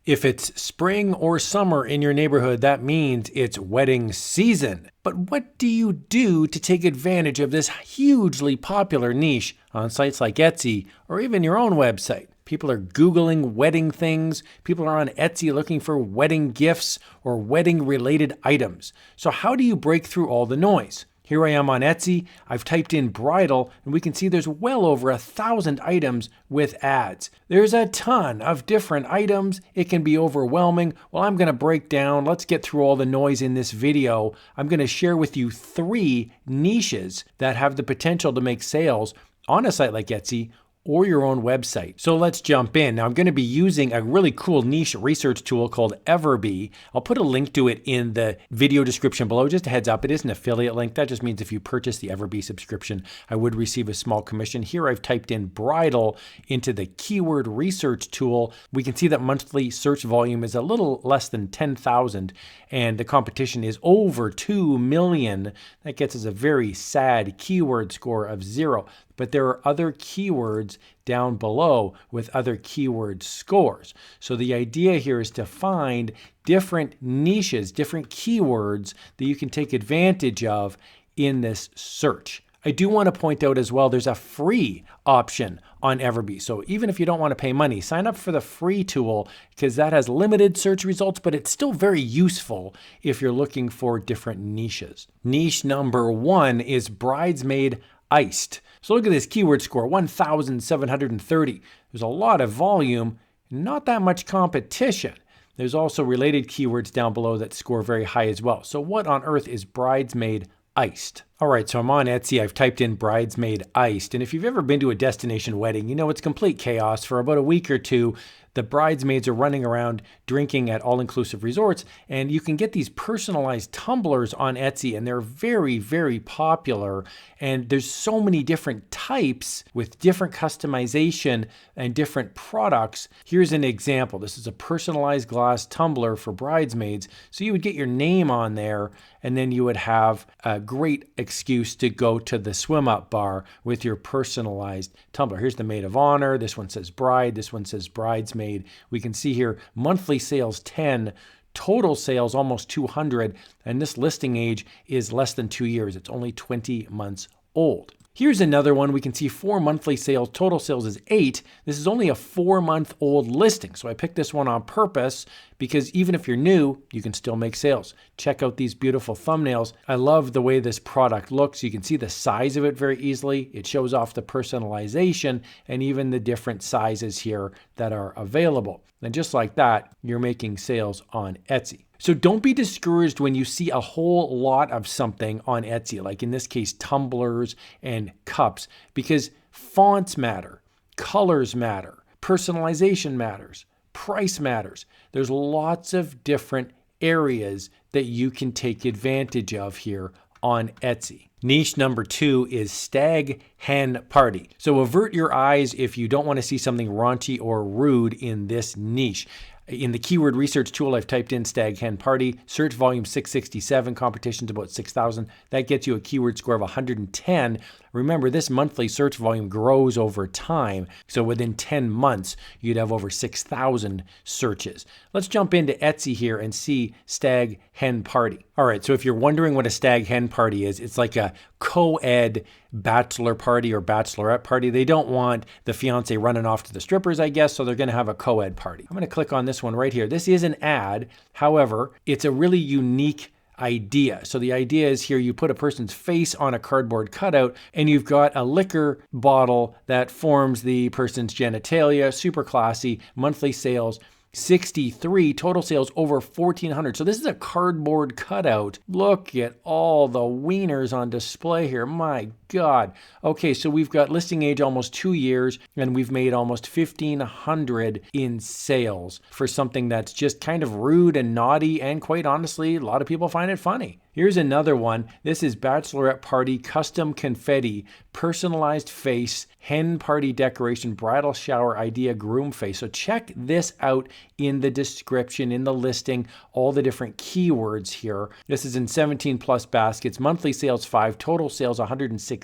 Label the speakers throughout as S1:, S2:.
S1: If it's spring or summer in your neighborhood, that means it's wedding season. But what do you do to take advantage of this hugely popular niche on sites like Etsy or even your own website? People are Googling wedding things. People are on Etsy looking for wedding gifts or wedding related items. So how do you break through all the noise? Here I am on Etsy. I've typed in bridal and we can see there's well over 1,000 items with ads. There's a ton of different items. It can be overwhelming. Well, I'm going to break down. Let's get through all the noise in this video. I'm going to share with you 3 niches that have the potential to make sales on a site like Etsy or your own website. So let's jump in. Now I'm going to be using a really cool niche research tool called everbee. I'll put a link to it in the video description below. Just a heads up, it is an affiliate link. That just means if you purchase the everbee subscription, I would receive a small commission. Here I've typed in bridal into the keyword research tool. We can see that monthly search volume is a little less than 10,000 and the competition is over 2 million. That gets us a very sad keyword score of 0. But there are other keywords down below with other keyword scores. So the idea here is to find different niches, different keywords that you can take advantage of in this search. I do want to point out as well, there's a free option on everbee. So even if you don't want to pay money, sign up for the free tool because that has limited search results, but it's still very useful if you're looking for different niches. Niche number 1 is bridesmaid iced. So look at this keyword score, 1,730. There's a lot of volume, not that much competition. There's also related keywords down below that score very high as well. So what on earth is bridesmaid iced? All right, so I'm on Etsy. I've typed in bridesmaid iced. And if you've ever been to a destination wedding, you know it's complete chaos. For about a week or two, the bridesmaids are running around drinking at all-inclusive resorts, and you can get these personalized tumblers on Etsy, and they're very, very popular. And there's so many different types with different customization and different products. Here's an example. This is a personalized glass tumbler for bridesmaids. So you would get your name on there, and then you would have a great excuse to go to the swim-up bar with your personalized tumbler. Here's the maid of honor. This one says bride. This one says bridesmaid. We can see here monthly sales 10, total sales almost 200, and this listing age is less than 2 years. It's only 20 months old. Here's another one. We can see 4 monthly sales. Total sales is 8. This is only a 4-month-old listing. So I picked this one on purpose because even if you're new, you can still make sales. Check out these beautiful thumbnails. I love the way this product looks. You can see the size of it very easily. It shows off the personalization and even the different sizes here that are available. And just like that, you're making sales on Etsy. So don't be discouraged when you see a whole lot of something on Etsy, like in this case, tumblers and cups, because fonts matter, colors matter, personalization matters, price matters. There's lots of different areas that you can take advantage of here on Etsy. Niche number 2 is stag hen party. So avert your eyes if you don't want to see something raunchy or rude in this niche. In the keyword research tool, I've typed in stag hen party, search volume 667, competition's about 6,000. That gets you a keyword score of 110. Remember, this monthly search volume grows over time. So within 10 months, you'd have over 6,000 searches. Let's jump into Etsy here and see stag hen party. All right, so if you're wondering what a stag hen party is, it's like a co-ed bachelor party or bachelorette party. They don't want the fiance running off to the strippers, I guess, so they're going to have a co-ed party. I'm going to click on this one right here. This is an ad. However, it's a really unique idea. So the idea is here you put a person's face on a cardboard cutout and you've got a liquor bottle that forms the person's genitalia. Super classy. Monthly sales 63, total sales over 1,400. So this is a cardboard cutout. Look at all the wieners on display here. My God. Okay, so we've got listing age almost 2 years and we've made almost 1,500 in sales for something that's just kind of rude and naughty, and quite honestly, a lot of people find it funny. Here's another one. This is bachelorette party, custom confetti, personalized face, hen party decoration, bridal shower idea, groom face. So check this out in the description, in the listing, all the different keywords here. This is in 17 plus baskets, monthly sales 5, total sales 116.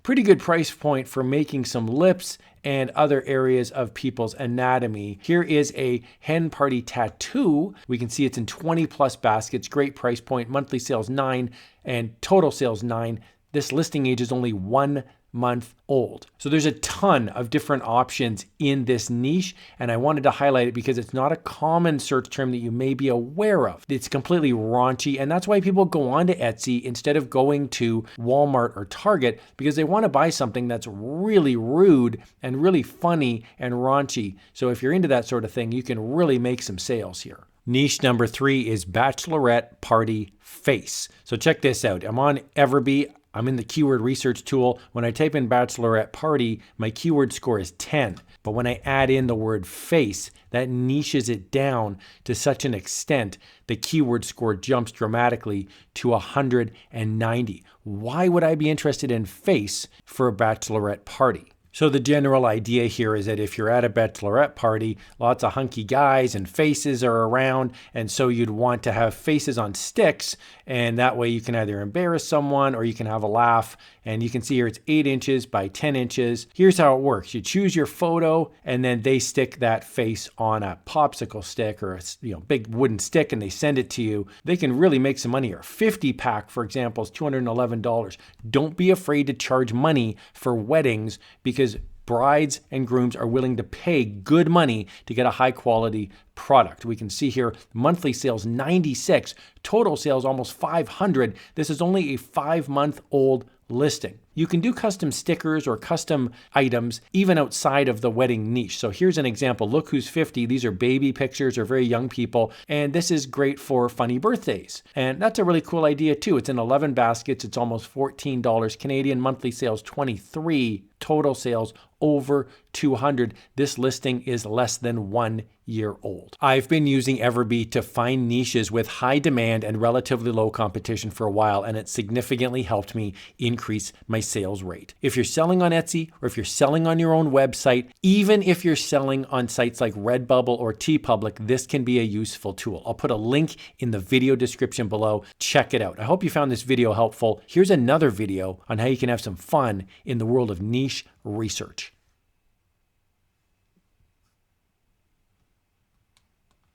S1: Pretty good price point for making some lips and other areas of people's anatomy. Here is a hen party tattoo. We can see it's in 20 plus baskets, great price point, monthly sales 9 and total sales 9. This listing age is only 1 month old. So there's a ton of different options in this niche, and I wanted to highlight it because it's not a common search term that you may be aware of. It's completely raunchy, and that's why people go on to Etsy instead of going to Walmart or Target, because they want to buy something that's really rude and really funny and raunchy. So if you're into that sort of thing, you can really make some sales here. Niche number 3 is Bachelorette Party Face. So check this out. I'm on everbee. I'm in the keyword research tool. When I type in Bachelorette Party, my keyword score is 10. But when I add in the word face, that niches it down to such an extent, the keyword score jumps dramatically to 190. Why would I be interested in face for a bachelorette party? So the general idea here is that if you're at a bachelorette party, lots of hunky guys and faces are around, and so you'd want to have faces on sticks, and that way you can either embarrass someone or you can have a laugh. And you can see here it's 8 inches by 10 inches. Here's how it works. You choose your photo, and then they stick that face on a popsicle stick or a big wooden stick, and they send it to you. They can really make some money here. 50 pack, for example, is $211. Don't be afraid to charge money for weddings, because brides and grooms are willing to pay good money to get a high quality product. We can see here monthly sales 96, total sales almost 500. This is only a 5-month-old listing. You can do custom stickers or custom items even outside of the wedding niche. So here's an example. Look who's 50. These are baby pictures or very young people. And this is great for funny birthdays. And that's a really cool idea too. It's in 11 baskets. It's almost $14 Canadian. Monthly sales 23. Total sales over 200. This listing is less than 1 year old. I've been using everbee to find niches with high demand and relatively low competition for a while, and it significantly helped me increase my sales rate. If you're selling on Etsy, or if you're selling on your own website, even if you're selling on sites like Redbubble or TeePublic, this can be a useful tool. I'll put a link in the video description below. Check it out. I hope you found this video helpful. Here's another video on how you can have some fun in the world of niche research.